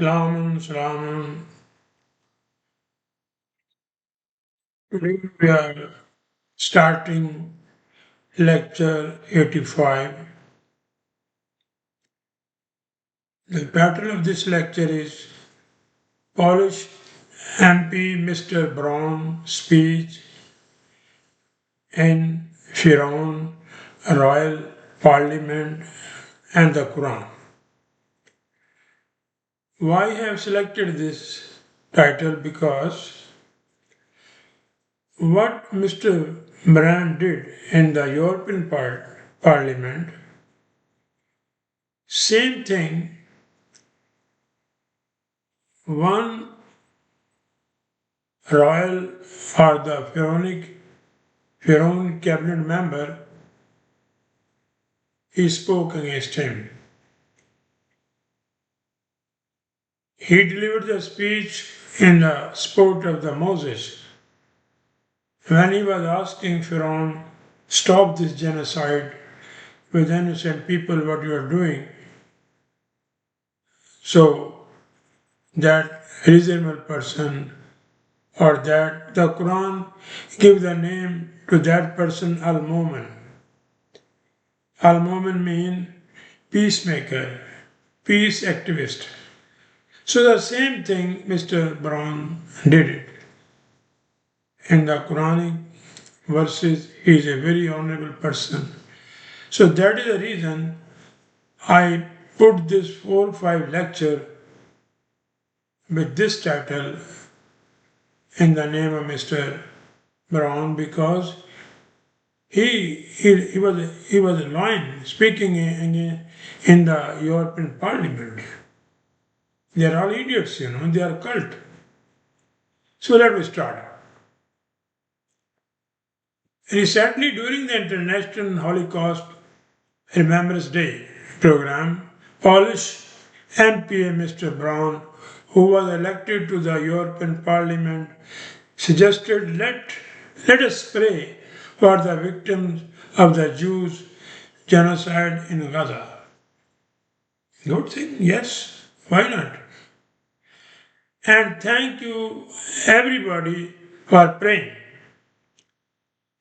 Salaam. Today we are starting lecture 85. The title of this lecture is Polish MP Mr. Braun speech in Pharaoh, Royal Parliament and the Quran. Why I have selected this title? Because what Mr. Braun did in the European Parliament, same thing one royal or the Pharaoh cabinet member, he spoke against him. He delivered the speech in the sport of the Moses when he was asking Pharaoh, stop this genocide with innocent people, what you are doing. So that reasonable person or that the Quran give the name to that person Al-Mu'min. Al-Mu'min mean peacemaker, peace activist. So the same thing Mr. Braun did it. In the Quranic verses, he is a very honorable person. So that is the reason I put this 4 or 5 lecture with this title in the name of Mr. Braun, because he was a lion speaking in the European Parliament. They are all idiots, they are cult. So let me start. Recently, during the International Holocaust Remembrance Day program, Polish MPA Mr. Braun, who was elected to the European Parliament, suggested let us pray for the victims of the Jews genocide in Gaza. Good thing, yes, why not? And thank you everybody for praying.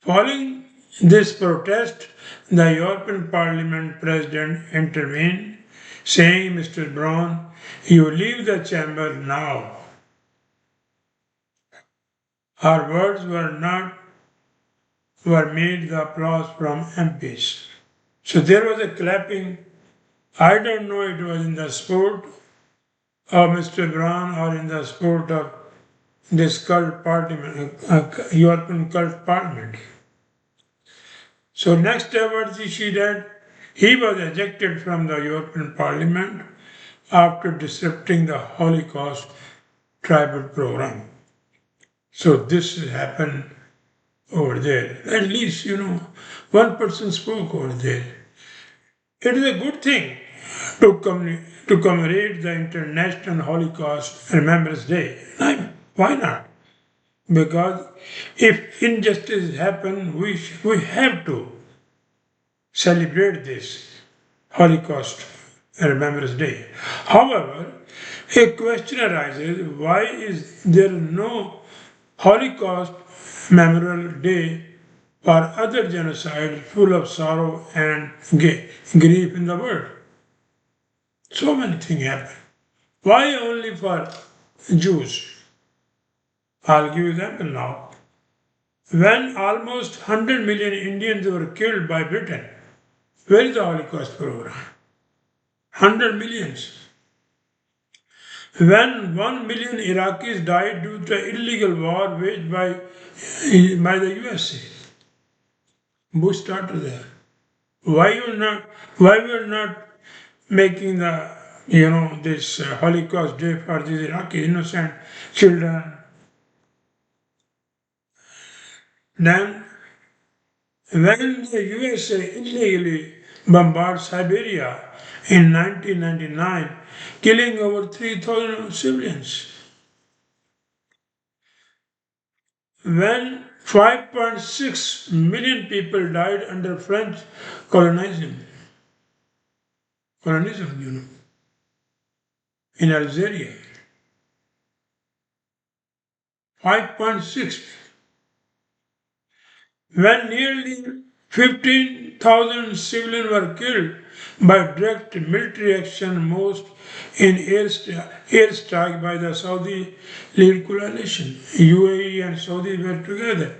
Following this protest, the European Parliament President intervened, saying, Mr. Braun, you leave the chamber now. Our words were made the applause from MPs. So there was a clapping. I don't know it was in the sport of Mr. Braun or in the sport of this cult parliament, European cult parliament. So next was she that he was ejected from the European Parliament after disrupting the Holocaust tribal program. So this happened over there. At least, one person spoke over there. It is a good thing to commemorate the International Holocaust Remembrance Day. Why not? Because if injustice happen, we have to celebrate this Holocaust Remembrance Day. However, a question arises, why is there no Holocaust Memorial Day for other genocides full of sorrow and grief in the world? So many things happen. Why only for Jews? I'll give you an example now. When almost 100 million Indians were killed by Britain, where is the Holocaust program? 100 millions. When 1 million Iraqis died due to illegal war waged by the USA, Bush started there. Why we are not making the this Holocaust Day for these Iraqi innocent children? Then when the USA illegally bombarded Siberia in 1999, killing over 3,000 civilians. When 5.6 million people died under French colonialism, in Algeria. 5.6. When nearly 15,000 civilians were killed by direct military action, most in airstrike by the Saudi-led coalition. UAE and Saudi were together.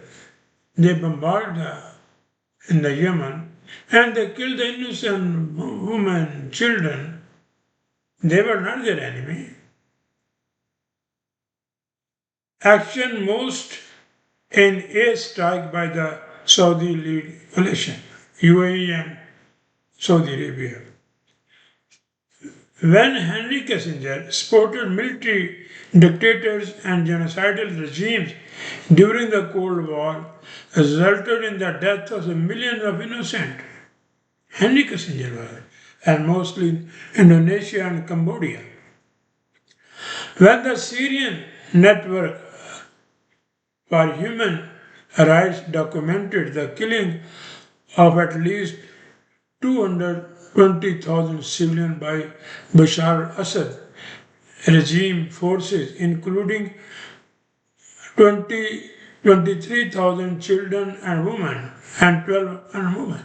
They bombarded in the Yemen and they killed the innocent women, children. They were not their enemy. Action most in airstrike by the Saudi-led coalition, UAE and Saudi Arabia. When Henry Kissinger supported military dictators and genocidal regimes during the Cold War, resulted in the death of millions of innocent. Henry Kissinger was, and mostly in Indonesia and Cambodia. When the Syrian Network for Human Rights documented the killing of at least 220,000 civilians by Bashar al-Assad regime forces, including 23,000 children and women and 12 women.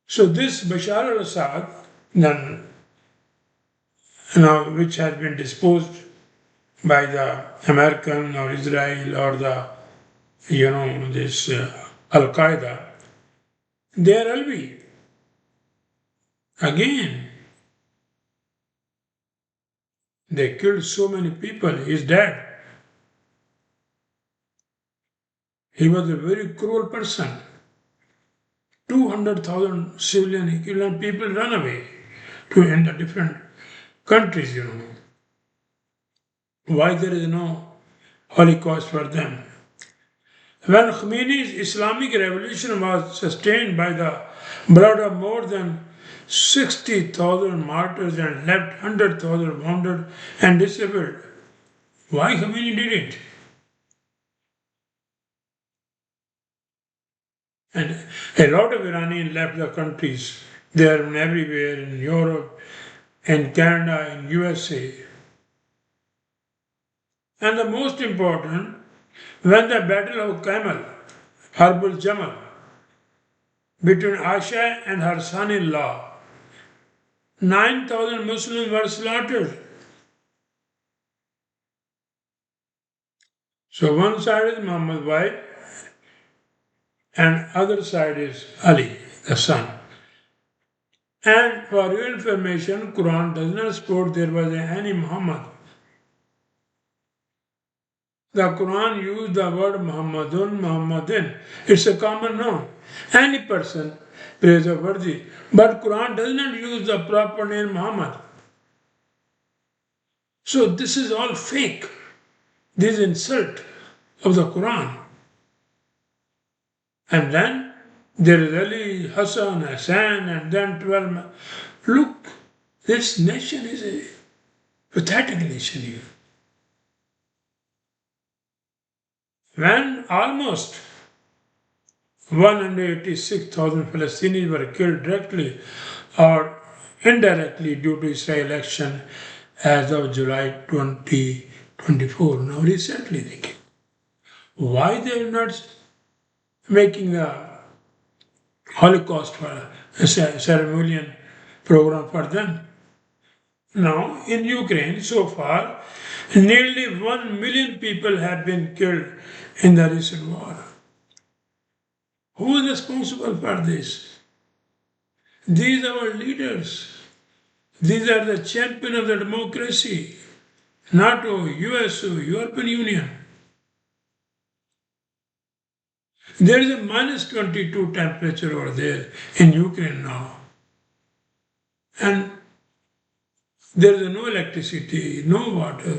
So this Bashar al-Assad, then, which has been disposed by the American or Israel or the, this Al-Qaeda, they are Alvi. Again, they killed so many people, he's dead. He was a very cruel person. 200,000 civilian equivalent people run away to in the different countries, Why there is no Holocaust for them? When Khomeini's Islamic revolution was sustained by the blood of more than 60,000 martyrs and left 100,000 wounded and disabled, why Khomeini did it? And a lot of Iranians left the countries. They are everywhere in Europe, in Canada, in USA. And the most important, when the Battle of Camel, Harbul Jamal, between Aisha and her son-in-law, 9,000 Muslims were slaughtered. So one side is Muhammad's wife, and other side is Ali, the son. And for your information, Quran does not support there was any Muhammad. The Quran used the word Muhammadun, Muhammadin. It's a common noun. Any person praiseworthy. But Quran does not use the proper name Muhammad. So this is all fake. This is insult of the Quran. And then there is Ali, Hassan, Hassan, and then 12. Look, this nation is a pathetic nation here. When almost 186,000 Palestinians were killed directly or indirectly due to Israel action as of July 2024. Now recently they came. Why they are not making a Holocaust for a ceremonial program for them? Now in Ukraine so far nearly 1 million people have been killed in the recent war. Who is responsible for this? These are our leaders. These are the champions of the democracy. NATO, US, European Union. There is a minus 22 temperature over there in Ukraine now. And there is no electricity, no water.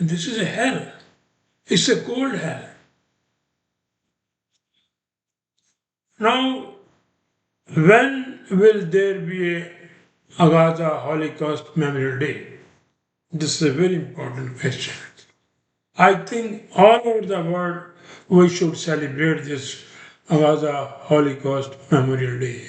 This is a hell. It's a cold hell. Now, when will there be a Gaza Holocaust Memorial Day? This is a very important question. I think all over the world we should celebrate this Gaza Holocaust Memorial Day.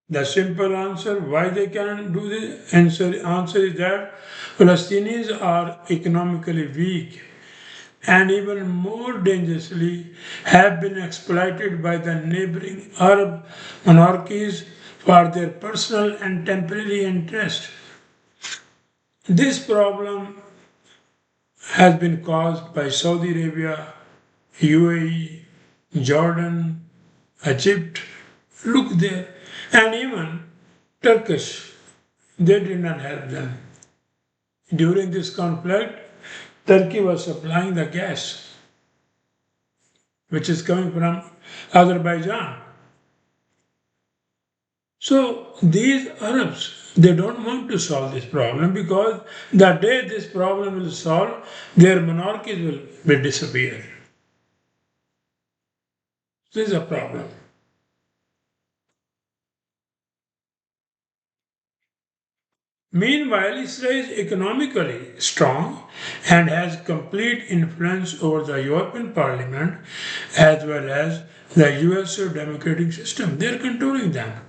The simple answer why they can do this answer is that Palestinians are economically weak and even more dangerously have been exploited by the neighboring Arab monarchies for their personal and temporary interest. This problem has been caused by Saudi Arabia, UAE, Jordan, Egypt, look there, and even Turkish. They did not help them. During this conflict, Turkey was supplying the gas, which is coming from Azerbaijan. So these Arabs, they don't want to solve this problem because the day this problem will solve, their monarchies will disappear. This is a problem. Meanwhile, Israel is economically strong and has complete influence over the European Parliament as well as the US democratic system. They are controlling them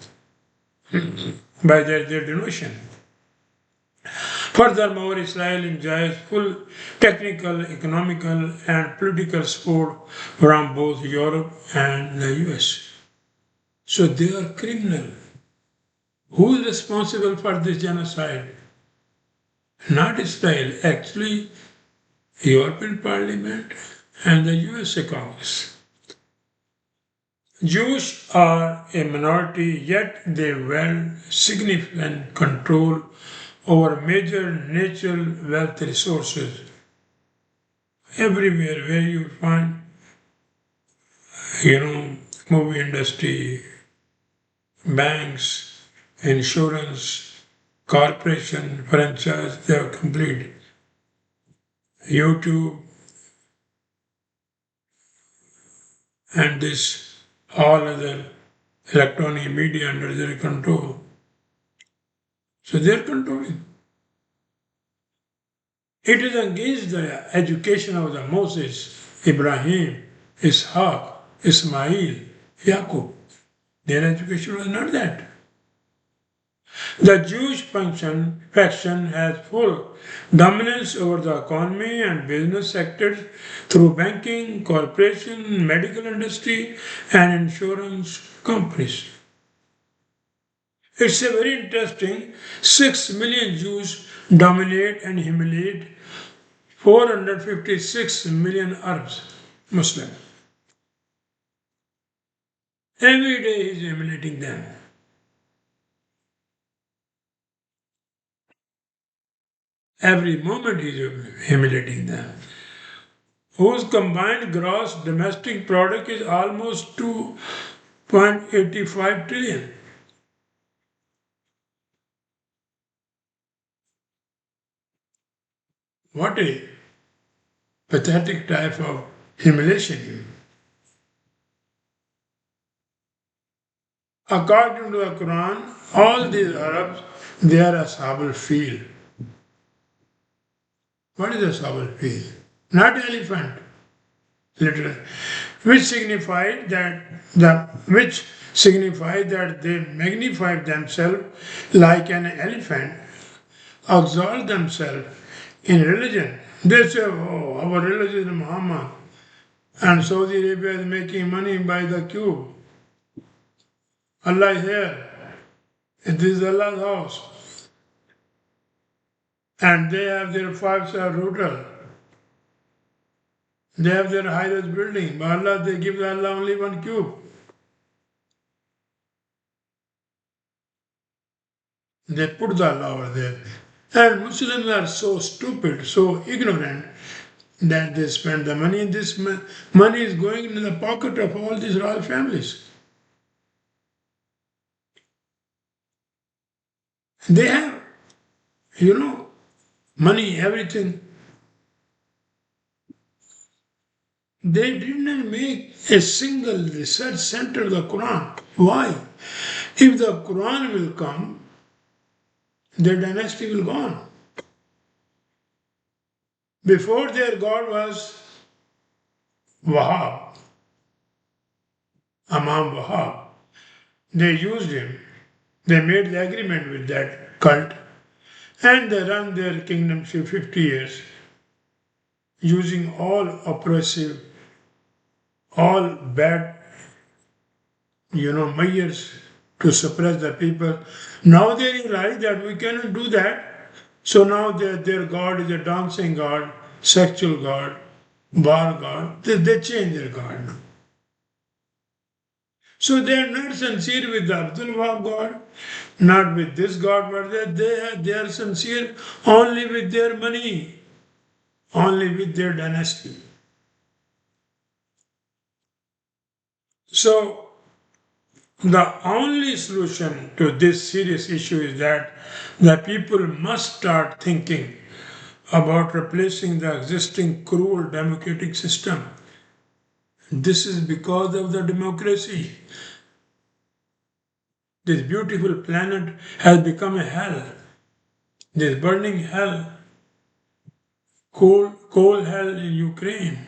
by their devotion. Furthermore, Israel enjoys full technical, economical, and political support from both Europe and the US. So they are criminal. Who is responsible for this genocide? Not Israel, actually European Parliament and the US Congress. Jews are a minority, yet they wield significant control over major natural wealth resources. Everywhere where you find, movie industry, banks, insurance, corporation, franchise, they are complete. YouTube and this all other electronic media under their control. So they are controlling. It is against the education of the Moses, Ibrahim, Ishaq, Ismail, Yaqub. Their education was not that. The Jewish faction has full dominance over the economy and business sectors through banking, corporation, medical industry, and insurance companies. It's a very interesting 6 million Jews dominate and humiliate 456 million Arabs, Muslims. Every day he's humiliating them. Every moment he's humiliating them. Whose combined gross domestic product is almost 2.85 trillion. What a pathetic type of humiliation. According to the Quran, all these Arabs, they are Ashab al-Fil. What is Ashab al-Fil? Not elephant, literally, which signifies that they magnify themselves like an elephant, exalt themselves in religion. They say, oh, our religion is Muhammad, and Saudi Arabia is making money by the cube. Allah is here. It is Allah's house. And they have their 5-star hotel. They have their highest building. But Allah, they give Allah only one cube. They put the Allah over there. And Muslims are so stupid, so ignorant that they spend the money. This money is going into the pocket of all these royal families. They have, money, everything. They did not make a single research center of the Quran. Why? If the Quran will come, their dynasty will go on. Before their God was Wahab, Imam Wahab. They used him They made the agreement with that cult and they run their kingdom for 50 years using all oppressive, all bad, measures to suppress the people. Now they realize that we cannot do that. So now their God is a dancing God, sexual God, bar God. They change their God. So they are not sincere with the Abdul Wahab God, not with this God, but they are sincere only with their money, only with their dynasty. So the only solution to this serious issue is that the people must start thinking about replacing the existing cruel democratic system. This is because of the democracy. This beautiful planet has become a hell. This burning hell, coal hell in Ukraine.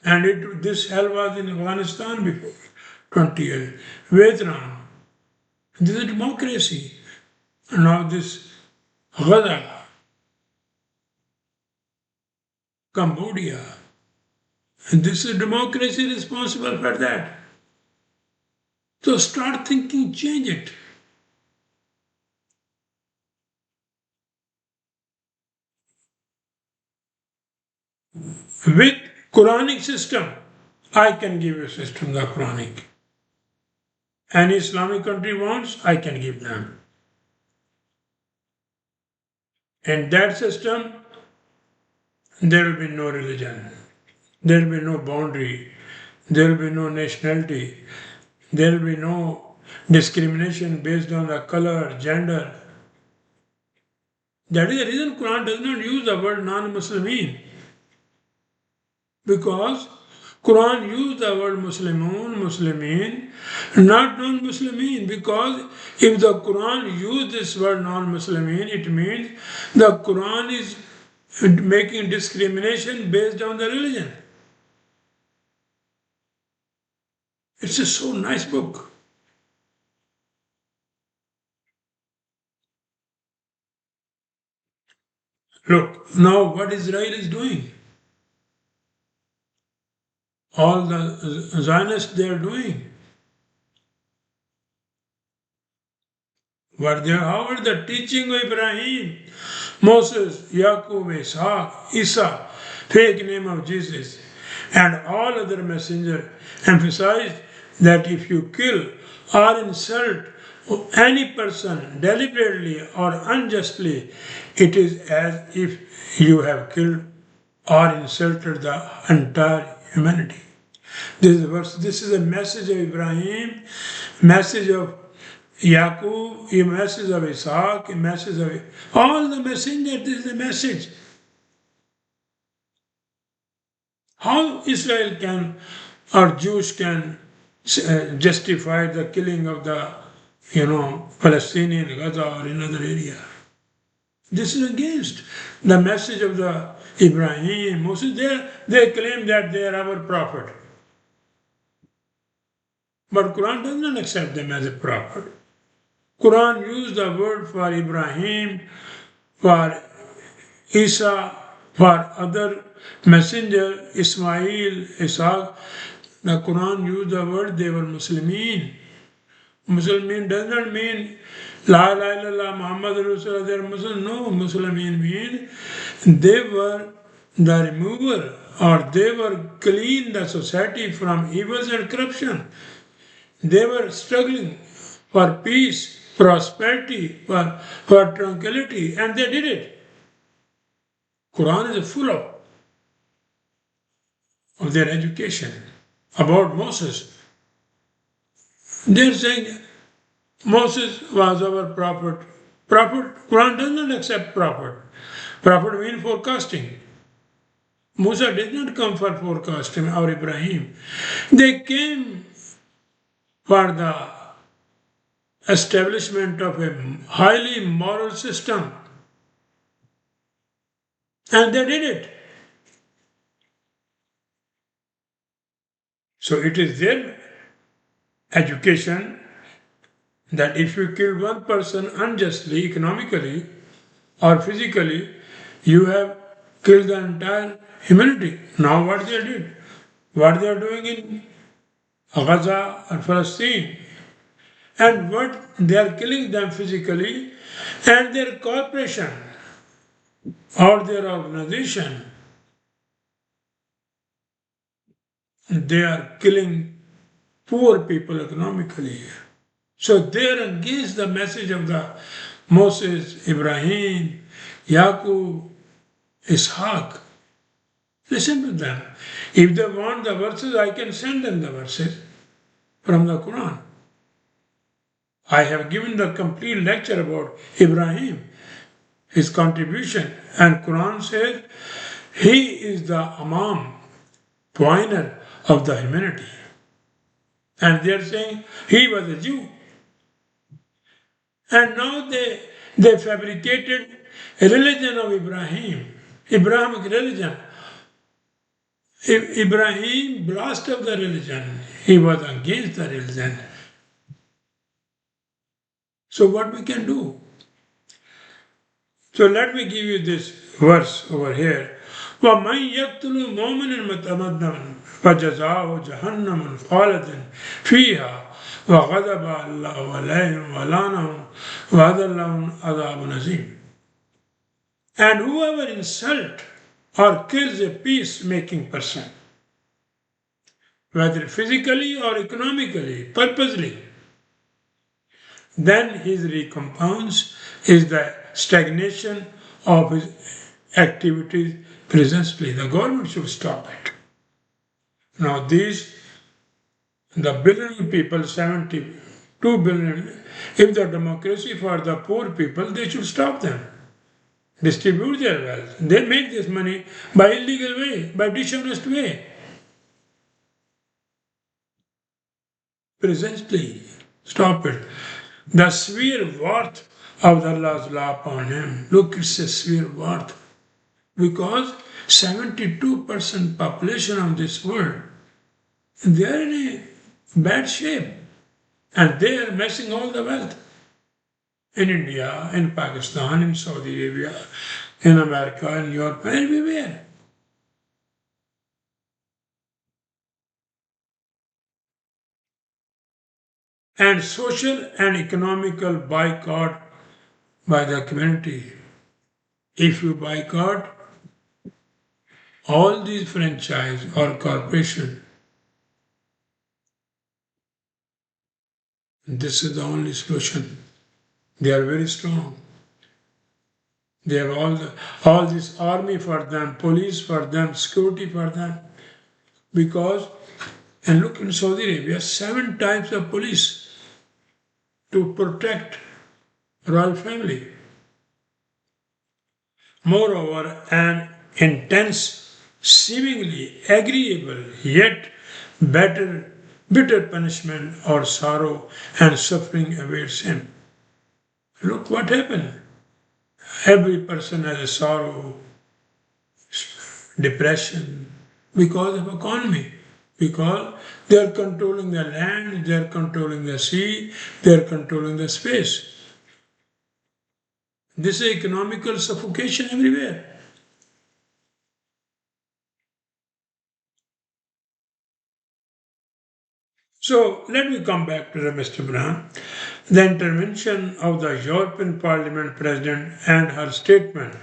And this hell was in Afghanistan before 20 years. Vietnam. This is democracy. And now this Gaza, Cambodia. And this is democracy responsible for that. So start thinking, change it. With Quranic system, I can give you a system, the Quranic. Any Islamic country wants, I can give them. In that system, there will be no religion. There will be no boundary. There will be no nationality. There will be no discrimination based on the color, gender. That is the reason Quran does not use the word non-Muslimin. Because Quran used the word Muslimun, Muslimin, not non-Muslimin. Because if the Quran used this word non-Muslimin, it means the Quran is making discrimination based on the religion. It's a so nice book. Look, now what Israel is doing. All the Zionists they are doing. However, the teaching of Ibrahim, Moses, Yaqub, Ishaq, Isa, fake name of Jesus, and all other messengers emphasized that if you kill or insult any person deliberately or unjustly, it is as if you have killed or insulted the entire humanity. This is a message of Ibrahim, message of Yaqub, a message of Ishaq, a message of all the messengers. This is the message. How Israel can or Jews can justify the killing of the Palestinian in Gaza or in other area. This is against the message of the Ibrahim, Moses. They claim that they are our prophet. But Quran does not accept them as a prophet. Quran used the word for Ibrahim, for Isa, for other messenger, Ismail, Ishaq. The Quran used the word they were Muslimin. Muslimin does not mean La ilaha illallah Muhammad Rasulullah, they are Muslim. No, Muslimin means they were the remover or they were clean the society from evils and corruption. They were struggling for peace, prosperity, for tranquility, and they did it. Quran is full of their education about Moses. They're saying Moses was our prophet. Quran does not accept prophet. Prophet means forecasting. Musa did not come for forecasting or Ibrahim. They came for the establishment of a highly moral system. And they did it. So it is their education that if you kill one person unjustly, economically, or physically, you have killed the entire humanity. Now, what they did, what they are doing in Gaza or Palestine, and what they are killing them physically, and their corporation or their organization, they are killing poor people economically. So they are against the message of the Moses, Ibrahim, Yaqub, Ishaq. Listen to them. If they want the verses, I can send them the verses from the Quran. I have given the complete lecture about Ibrahim, his contribution, and Quran says he is the Imam, pointer of the humanity. And they are saying he was a Jew. And now they fabricated a religion of Ibrahim, Abrahamic religion. Ibrahim blasted the religion. He was against the religion. So what we can do? So let me give you this verse over here. وَمَنْ يَقْتُلُ مُؤْمِنًا مُتَعَمِّدًا فَجَزَاؤُهُ جَهَنَّمُ خَالِدًا فِيهَا وَغَضِبَ اللَّهُ عَلَيْهِ وَلَعَنَهُ وَأَعَدَّ لَهُمْ عَذَابًا عَظِيمًا. And whoever insults or kills a peacemaking person, whether physically or economically, purposely, then his recompense is the stagnation of his activities presently. The government should stop it. Now the billion people, 72 billion, if the democracy for the poor people, they should stop them. Distribute their wealth. They make this money by illegal way, by dishonest way. Presently, stop it. The severe worth of Allah's law upon him. Look, it's a severe worth. Because 72% population of this world, they are in a bad shape. And they are messing all the wealth. In India, in Pakistan, in Saudi Arabia, in America, in Europe, everywhere. And social and economical boycott by the community. If you boycott all these franchise or corporation, this is the only solution. They are very strong. They have all this army for them, police for them, security for them. Because, and look in Saudi Arabia, 7 types of police to protect royal family. Moreover, an intense, seemingly agreeable, yet bitter punishment or sorrow and suffering awaits him. Look what happened. Every person has a sorrow, depression, because of economy. Because they are controlling the land, they are controlling the sea, they are controlling the space. This is economical suffocation everywhere. So let me come back to the Mr. Braun. The intervention of the European Parliament President and her statement,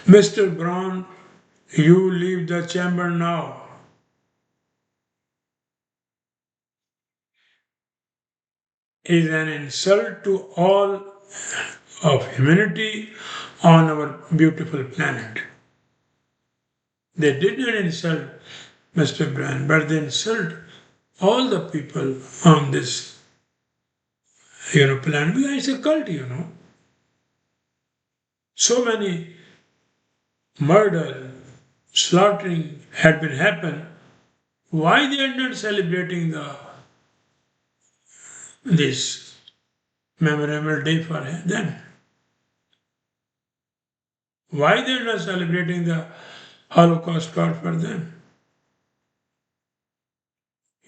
Mr. Braun, you leave the chamber now. Is an insult to all of humanity on our beautiful planet. They did not insult Mr. Braun, but they insult all the people on this, planet. It's a cult, So many murder, slaughtering had been happened. Why they are not celebrating this memorable day for them? Why they are not celebrating the Holocaust for them?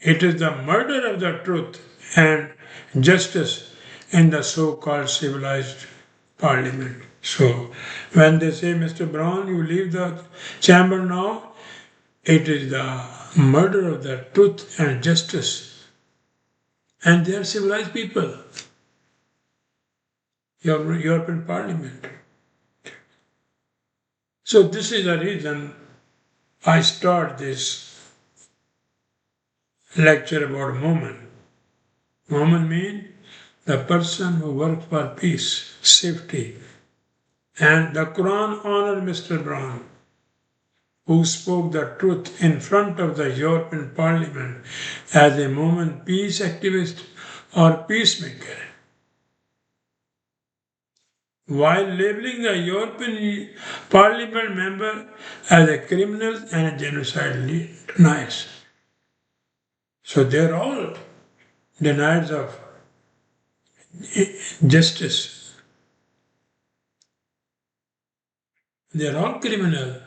It is the murder of the truth and justice in the so-called civilized parliament. So when they say, Mr. Braun, you leave the chamber now, it is the murder of the truth and justice. And they are civilized people. European Parliament. So this is the reason I start this lecture about Mu'min. Mu'min means the person who works for peace, safety. And the Quran honored Mr. Braun, who spoke the truth in front of the European Parliament as a Mu'min peace activist or peacemaker, while labeling the European Parliament member as a criminal and a genocidal deniers. So they're all deniers of justice. They're all criminal.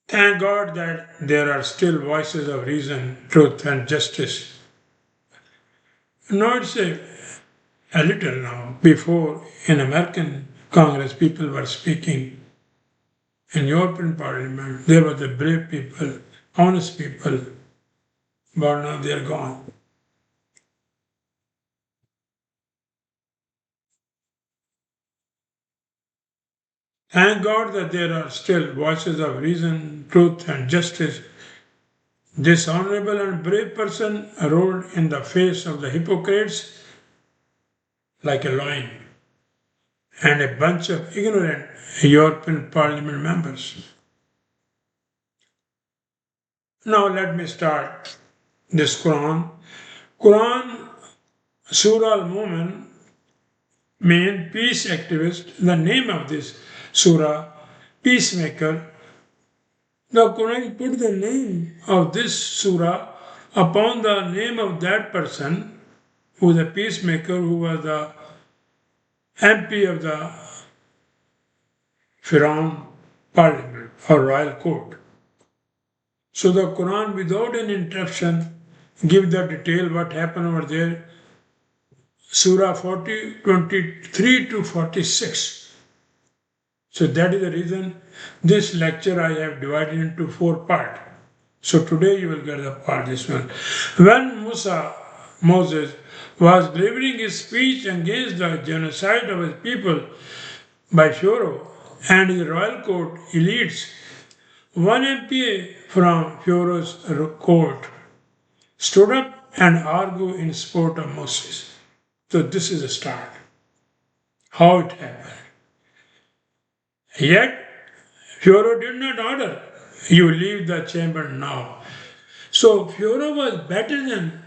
Thank God that there are still voices of reason, truth, and justice. Now it's a little now. Before, in American Congress, people were speaking. In European Parliament, there were the brave people, honest people, but now they're gone. Thank God that there are still voices of reason, truth, and justice. This honorable and brave person rolled in the face of the hypocrites like a lion and a bunch of ignorant European Parliament members. Now let me start this Quran. Quran Surah Al-Mu'min means peace activist. The name of this surah, peacemaker. The Quran put the name of this surah upon the name of that person who was a peacemaker, who was the MP of the Pharaoh Parliament or Royal Court. So the Quran, without an interruption, give the detail what happened over there. Surah 40, 23 to 46. So that is the reason this lecture I have divided into 4 parts. So today you will get the part this one. When Moses was delivering his speech against the genocide of his people by Pharaoh and his royal court elites, one MP from Pharaoh's court stood up and argued in support of Moses. So this is the start. How it happened. Yet Pharaoh did not order, you leave the chamber now. So Pharaoh was better than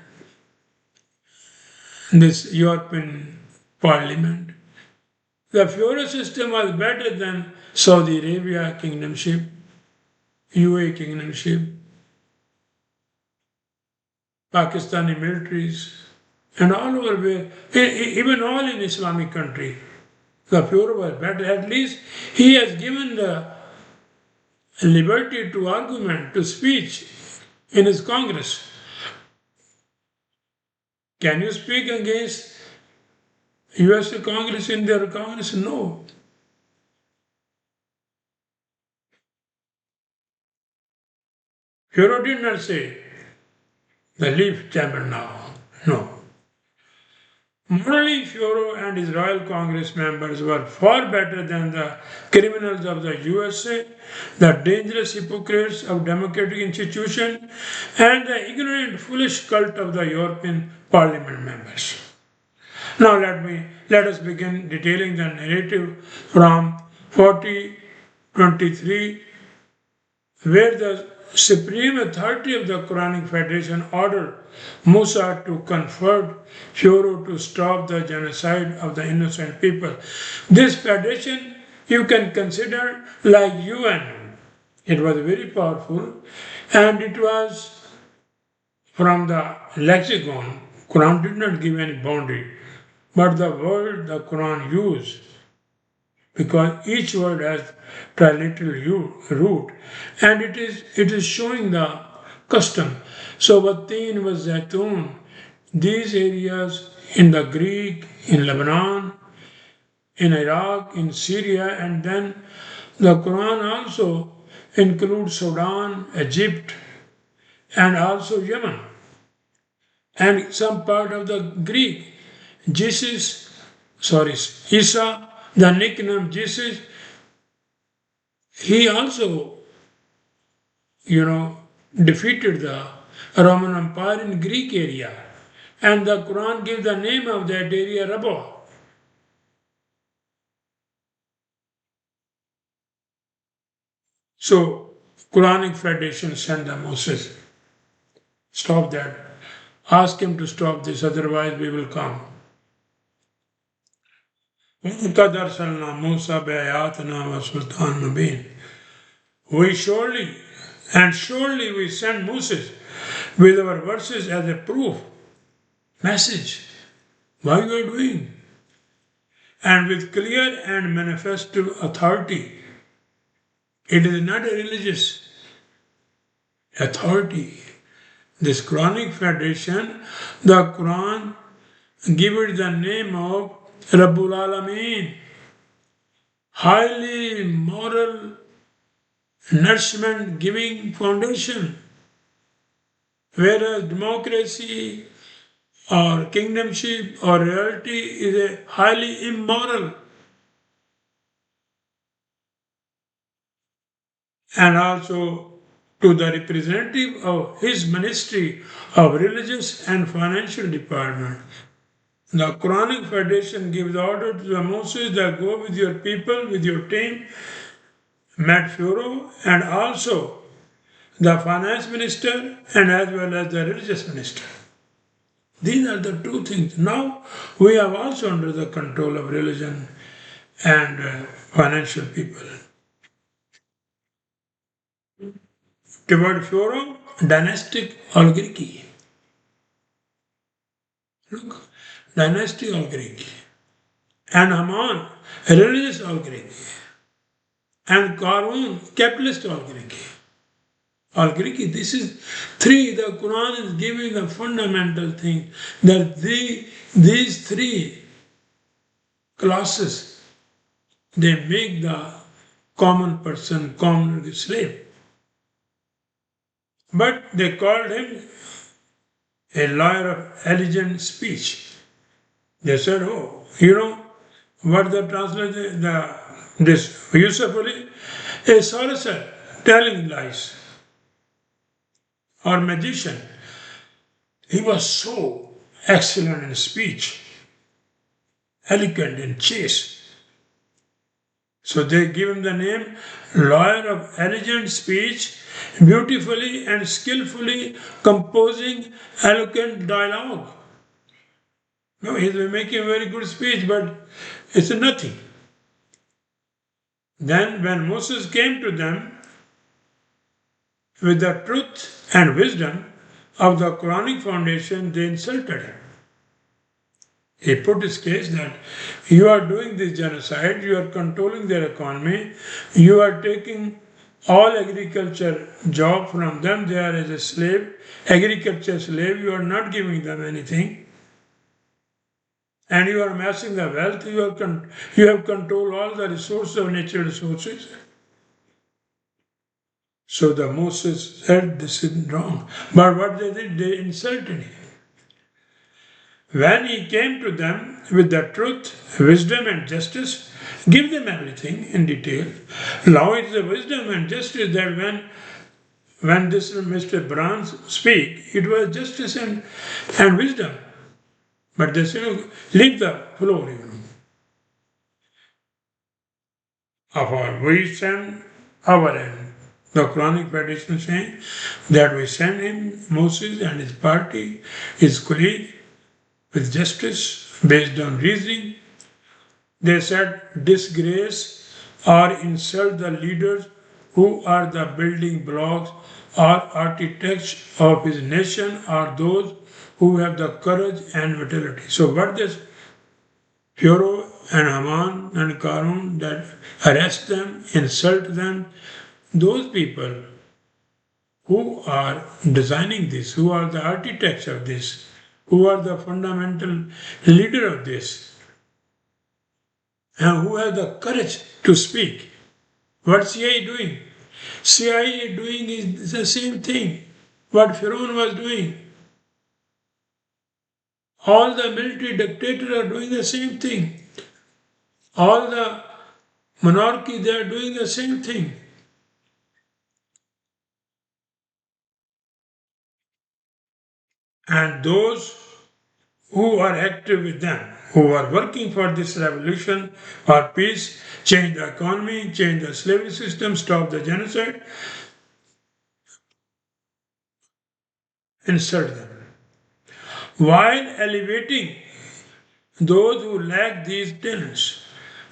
this European Parliament. The Pharaoh system was better than Saudi Arabia kingdomship, UAE kingdomship, Pakistani militaries, and all over where, even all in Islamic country. The Pharaoh was better. At least he has given the liberty to argument, to speech in his Congress. Can you speak against US Congress in their Congress? No. Pharaoh did not say, the leave chamber now. No. Morally, Pharaoh and his royal Congress members were far better than the criminals of the USA, the dangerous hypocrites of democratic institutions, and the ignorant, foolish cult of the European Parliament members. Now let us begin detailing the narrative from 40:23, where the supreme authority of the Quranic Federation ordered Musa to convert Pharaoh to stop the genocide of the innocent people. This federation you can consider like UN. It was very powerful and it was from the lexicon. Quran did not give any boundary, but the word the Quran used, because each word has triliteral root, and it is showing the custom. So Watteen was Zaitun, These areas in the Greek, in Lebanon, in Iraq, in Syria, and then the Quran also includes Sudan, Egypt, and also Yemen, and some part of the Greek. Jesus, sorry, Isa, the nickname Jesus, he also, defeated the Roman Empire in Greek area. And the Quran gives the name of that area Rabba. So, Quranic Federation sent the Moses, stop that. Ask him to stop this, otherwise we will come. وَلَقَدْ أَرْسَلْنَا مُوسَى بِآيَاتِنَا وَسُلْطَانٍ مُبِينٍ. We surely we sent Moses with our verses as a proof, message, what you are doing, and with clear and manifest authority. It is not a religious authority. This Quranic Federation, the Quran give it the name of Rabbul Alameen, highly moral, nourishment giving foundation. Whereas democracy or kingdomship or reality is a highly immoral. And also to the representative of his ministry of religious and financial department. The Quranic Federation gives order to the Moses that go with your people, with your team, met Pharaoh, and also the finance minister and as well as the religious minister. These are the two things. Now we are also under the control of religion and financial people. Toward Pharaoh, dynastic oligarchy. Look, dynastic oligarchy. And Haman, religious oligarchy. And Qarun, capitalist oligarchy. Oligarchy, this is three. The Quran is giving the fundamental thing that these three classes, they make the common person, common slave. But they called him a lawyer of elegant speech. They said, oh, what the translation, this Yusuf Ali, a sorcerer telling lies, or magician. He was so excellent in speech, eloquent and chaste. So they give him the name lawyer of elegant speech, beautifully and skillfully composing eloquent dialogue. No, he's making a very good speech, but it's nothing. Then when Moses came to them with the truth and wisdom of the Quranic foundation, they insulted him. He put his case that you are doing this genocide, you are controlling their economy, you are taking all agriculture job from them, they are as a slave, agriculture slave, you are not giving them anything. And you are amassing the wealth, you have control all the resources of natural resources. So the Moses said this is wrong. But what they did, they insulted him. When he came to them with the truth, wisdom and justice, give them everything in detail. Now it is the wisdom and justice that when this Mr. Braun speak, it was justice and wisdom. But they say, leave the floor, of our we send our end. The Quranic Federation saying that we send him, Moses and his party, his colleague, with justice based on reasoning. They said disgrace or insult the leaders who are the building blocks or architects of his nation or those who have the courage and vitality. So what this Pharaoh and Haman and Qarun that arrest them, insult them, those people who are designing this, who are the architects of this, who are the fundamental leader of this, and who have the courage to speak. What CIA doing? CIA doing is the same thing what Pharaoh was doing. All the military dictators are doing the same thing. All the monarchy, they are doing the same thing. And those who are active with them, who are working for this revolution or peace, change the economy, change the slavery system, stop the genocide, insert them. While elevating those who lack these talents,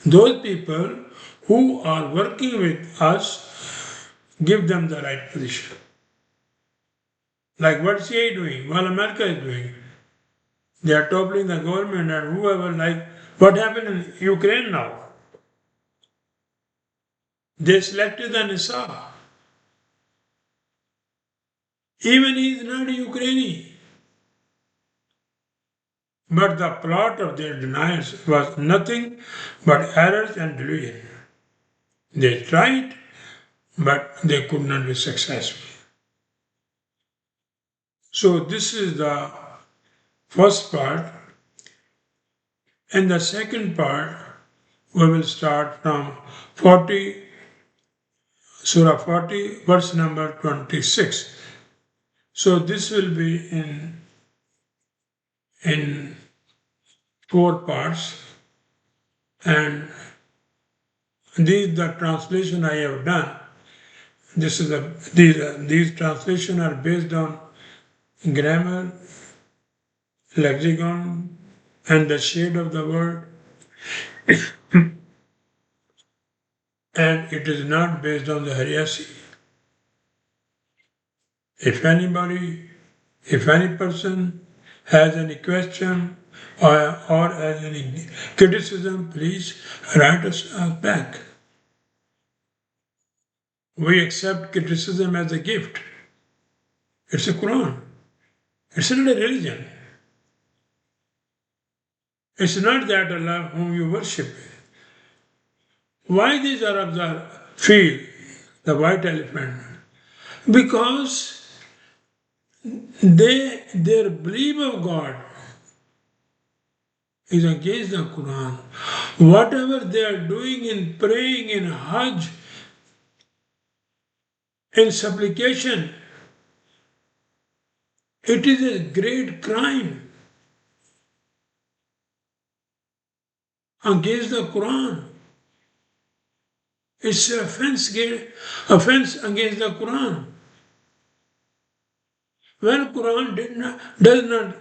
those people who are working with us, give them the right position. Like what CIA doing, what America is doing. They are toppling the government and whoever, like what happened in Ukraine now. They selected the Nisa. Even he is not a Ukrainian. But the plot of their denials was nothing but errors and delusion. They tried, but they could not be successful. So this is the first part. And the second part, we will start from 40, Surah 40, verse number 26. So this will be in four parts, and these the translation I have done. These translations are based on grammar, lexicon, and the shade of the word, and it is not based on the Haryasi. If any person has any question or has any criticism, please write us back. We accept criticism as a gift. It's a Quran. It's not a religion. It's not that Allah whom you worship. Why these Arabs feel the white elephant? Because their belief of God is against the Quran. Whatever they are doing in praying, in Hajj, in supplication, it is a great crime against the Quran. It's an offense against the Quran. When Quran does not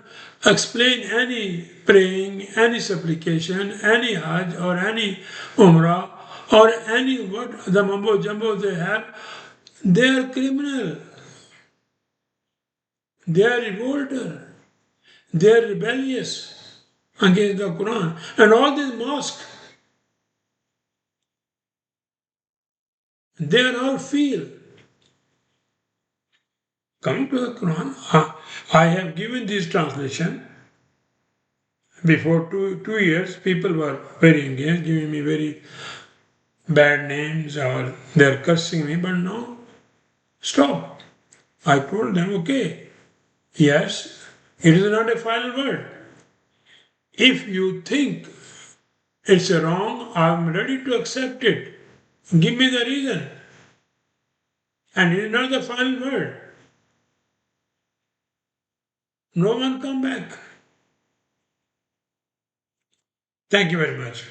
explain any praying, any supplication, any Hajj or any Umrah or any what the mumbo jumbo they have, they are criminal. They are revolter. They are rebellious against the Quran. And all these mosques, they are all feel. Coming to the Quran, I have given this translation. Before two years, people were very engaged, giving me very bad names or they're cursing me, but no, stop. I told them, okay, yes, it is not a final word. If you think it's wrong, I'm ready to accept it. Give me the reason. And it is not the final word. No one come back. Thank you very much.